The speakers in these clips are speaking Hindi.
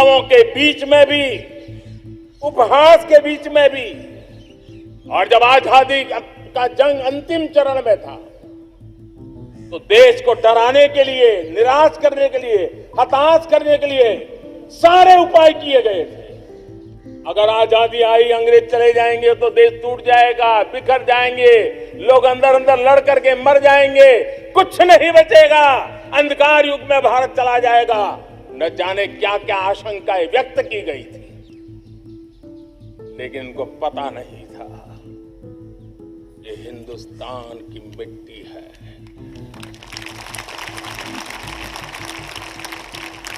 तनावों के बीच में भी, उपहास के बीच में भी, और जब आजादी का जंग अंतिम चरण में था तो देश को डराने के लिए, निराश करने के लिए, हताश करने के लिए सारे उपाय किए गए थे। अगर आजादी आई, अंग्रेज चले जाएंगे तो देश टूट जाएगा, बिखर जाएंगे, लोग अंदर अंदर लड़ करके मर जाएंगे, कुछ नहीं बचेगा, अंधकार युग में भारत चला जाएगा। न जाने क्या क्या आशंकाएं व्यक्त की गई थी, लेकिन उनको पता नहीं था ये हिंदुस्तान की मिट्टी है।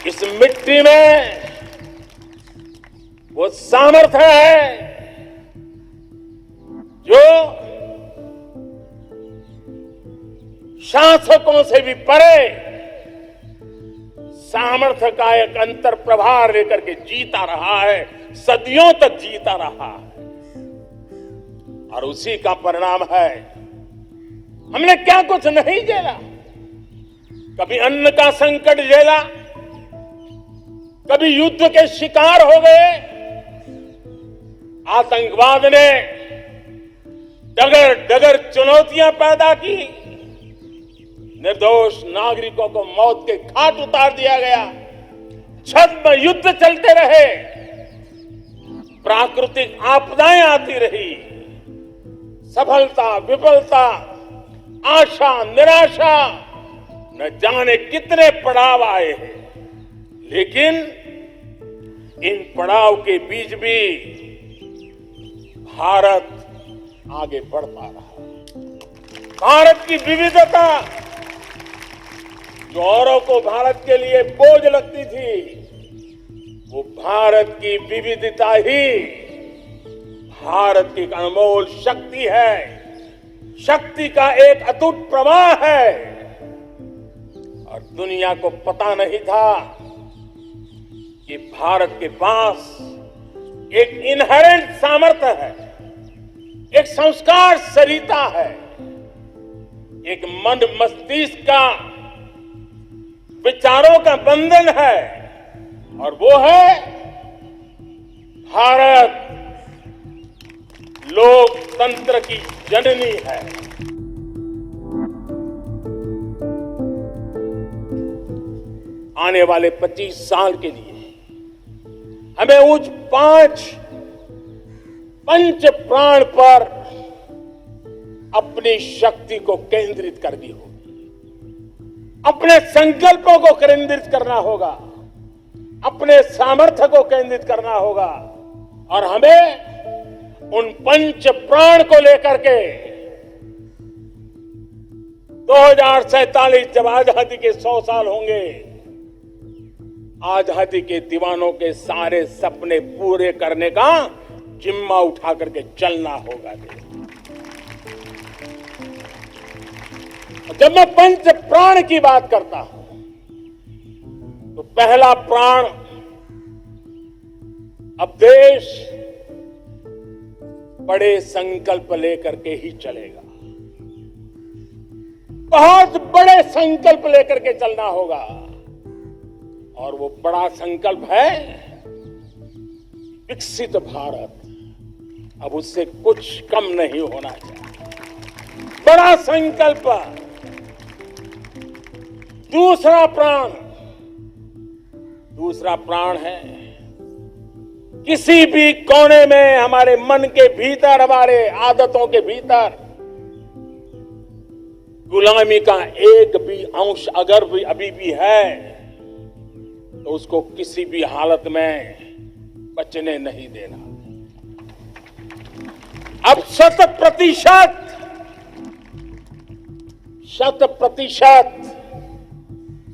इस मिट्टी में वो सामर्थ्य है जो शासकों से भी परे सामर्थ्य का एक अंतर प्रभार लेकर के जीता रहा है, सदियों तक जीता रहा है। और उसी का परिणाम है, हमने क्या कुछ नहीं झेला। कभी अन्न का संकट झेला, कभी युद्ध के शिकार हो गए, आतंकवाद ने डगर डगर चुनौतियां पैदा की, निर्दोष नागरिकों को मौत के घाट उतार दिया गया, छद्म युद्ध चलते रहे, प्राकृतिक आपदाएं आती रही, सफलता विफलता, आशा निराशा, न जाने कितने पड़ाव आए हैं। लेकिन इन पड़ाव के बीच भी भारत आगे बढ़ता रहा। भारत की विविधता, जो औरों को भारत के लिए बोझ लगती थी, वो भारत की विविधता ही भारत की एक अनमोल शक्ति है, शक्ति का एक अटूट प्रवाह है। और दुनिया को पता नहीं था कि भारत के पास एक इनहेरेंट सामर्थ्य है, एक संस्कार सरिता है, एक मन मस्तिष्क का विचारों का बंधन है, और वो है भारत लोकतंत्र की जननी है। आने वाले 25 साल के लिए हमें उस पंच प्राण पर अपनी शक्ति को केंद्रित करनी होगी, अपने संकल्पों को केंद्रित करना होगा, अपने सामर्थ्य को केंद्रित करना होगा, और हमें उन पंच प्राण को लेकर के 2047 जब आजादी के 100 साल होंगे, आजादी के दीवानों के सारे सपने पूरे करने का जिम्मा उठा करके चलना होगा। जब मैं पंच प्राण की बात करता हूं तो पहला प्राण, अब देश बड़े संकल्प लेकर के ही चलेगा, बहुत बड़े संकल्प लेकर के चलना होगा। और वो बड़ा संकल्प है विकसित भारत। अब उससे कुछ कम नहीं होना चाहिए, बड़ा संकल्प। दूसरा प्राण है किसी भी कोने में हमारे मन के भीतर, हमारे आदतों के भीतर गुलामी का एक भी अंश अगर भी अभी भी है तो उसको किसी भी हालत में बचने नहीं देना। अब 100%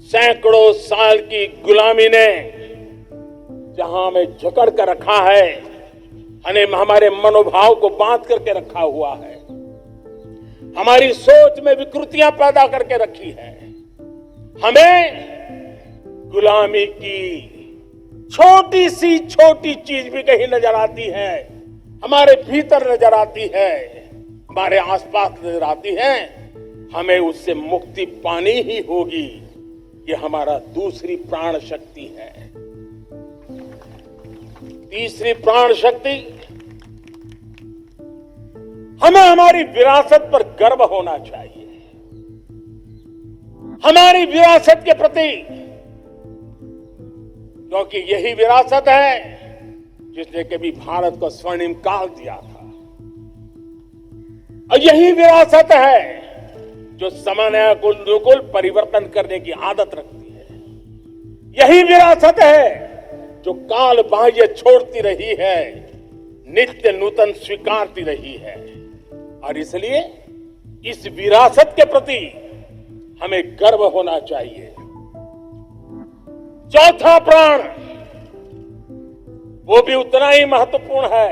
सैकड़ों साल की गुलामी ने जहां हमें जकड़ कर रखा है, हमारे मनोभाव को बांध करके रखा हुआ है, हमारी सोच में विकृतियां पैदा करके रखी है, हमें गुलामी की छोटी सी छोटी चीज भी कहीं नजर आती है, हमारे भीतर नजर आती है, हमारे आसपास नजर आती है, हमें उससे मुक्ति पानी ही होगी। ये हमारा दूसरी प्राण शक्ति है। तीसरी प्राण शक्ति, हमें हमारी विरासत पर गर्व होना चाहिए। हमारी विरासत के प्रति, क्योंकि यही विरासत है जिसने कभी भारत को स्वर्णिम काल दिया था, और यही विरासत है जो समयानुकूल परिवर्तन करने की आदत रखती है। यही विरासत है जो काल बाह्य छोड़ती रही है, नित्य नूतन स्वीकारती रही है। और इसलिए इस विरासत के प्रति हमें गर्व होना चाहिए। चौथा प्राण, वो भी उतना ही महत्वपूर्ण है,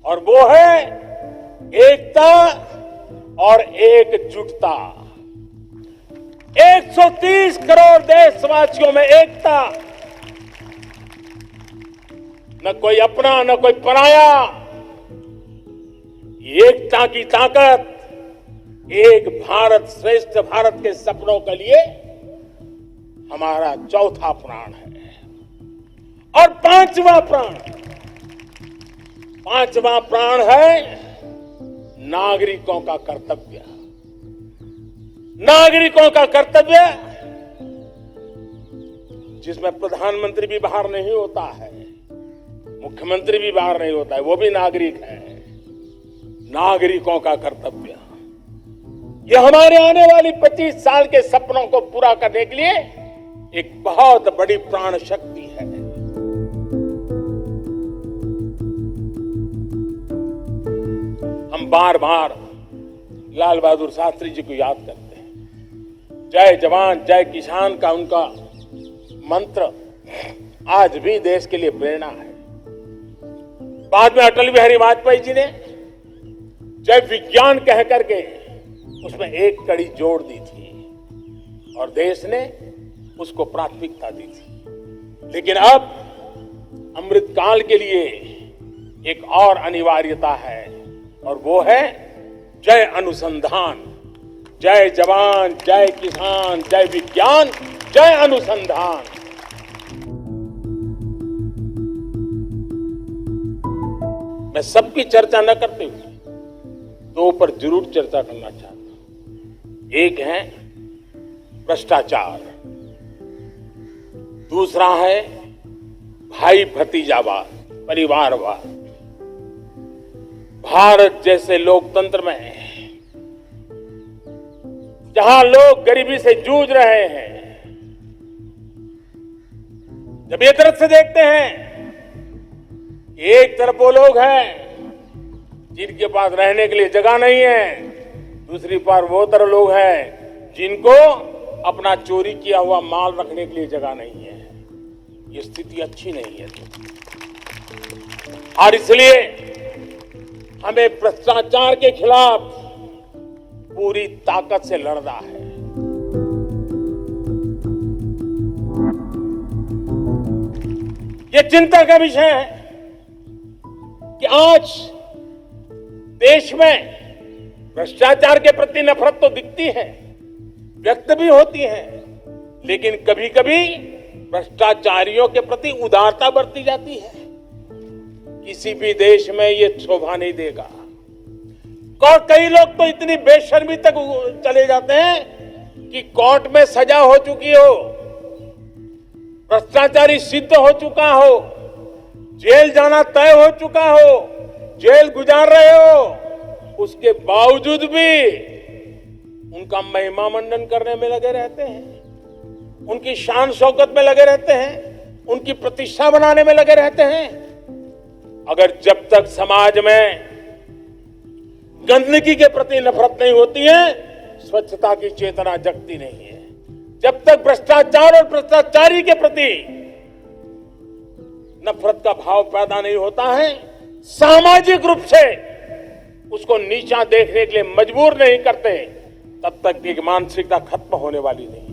और वो है एकता और एकजुटता। 130 करोड़ देशवासियों में एकता, न कोई अपना न कोई पराया। एकता की ताकत एक भारत श्रेष्ठ भारत के सपनों के लिए हमारा चौथा प्राण है। और पांचवा प्राण है नागरिकों का कर्तव्य। नागरिकों का कर्तव्य, जिसमें प्रधानमंत्री भी बाहर नहीं होता है, मुख्यमंत्री भी बाहर नहीं होता है, वो भी नागरिक है। नागरिकों का कर्तव्य, यह हमारे आने वाली 25 साल के सपनों को पूरा करने के लिए एक बहुत बड़ी प्राण शक्ति है। हम बार बार लाल बहादुर शास्त्री जी को याद करते हैं। जय जवान जय किसान का उनका मंत्र आज भी देश के लिए प्रेरणा है। बाद में अटल बिहारी वाजपेयी जी ने जय विज्ञान कह करके उसमें एक कड़ी जोड़ दी थी और देश ने उसको प्राथमिकता दी थी। लेकिन अब अमृत काल के लिए एक और अनिवार्यता है, और वो है जय अनुसंधान। जय जवान जय किसान जय विज्ञान जय अनुसंधान। मैं सबकी चर्चा न करते हुए दो पर जरूर चर्चा करना चाहता हूं। एक है भ्रष्टाचार, दूसरा है भाई भतीजावाद, परिवारवाद। भारत जैसे लोकतंत्र में जहां लोग गरीबी से जूझ रहे हैं, जब ये दृश्य देखते हैं, एक तरफ वो लोग हैं जिनके पास रहने के लिए जगह नहीं है, दूसरी तरफ वो तरह लोग हैं जिनको अपना चोरी किया हुआ माल रखने के लिए जगह नहीं है। ये स्थिति अच्छी नहीं है। और इसलिए हमें भ्रष्टाचार के खिलाफ पूरी ताकत से लड़ना है। ये चिंता का विषय है कि आज देश में भ्रष्टाचार के प्रति नफरत तो दिखती है, व्यक्त भी होती है, लेकिन कभी कभी भ्रष्टाचारियों के प्रति उदारता बरती जाती है। किसी भी देश में ये शोभा नहीं देगा। और कई लोग तो इतनी बेशर्मी तक चले जाते हैं कि कोर्ट में सजा हो चुकी हो, भ्रष्टाचारी सिद्ध हो चुका हो, जेल जाना तय हो चुका हो, जेल गुजार रहे हो, उसके बावजूद भी उनका महिमा मंडन करने में लगे रहते हैं, उनकी शान शौकत में लगे रहते हैं, उनकी प्रतिष्ठा बनाने में लगे रहते हैं। अगर जब तक समाज में गंदगी के प्रति नफरत नहीं होती है, स्वच्छता की चेतना जगती नहीं है। जब तक भ्रष्टाचार और भ्रष्टाचारी के प्रति नफरत का भाव पैदा नहीं होता है, सामाजिक रूप से उसको नीचा देखने के लिए मजबूर नहीं करते, तब तक एक मानसिकता खत्म होने वाली नहीं।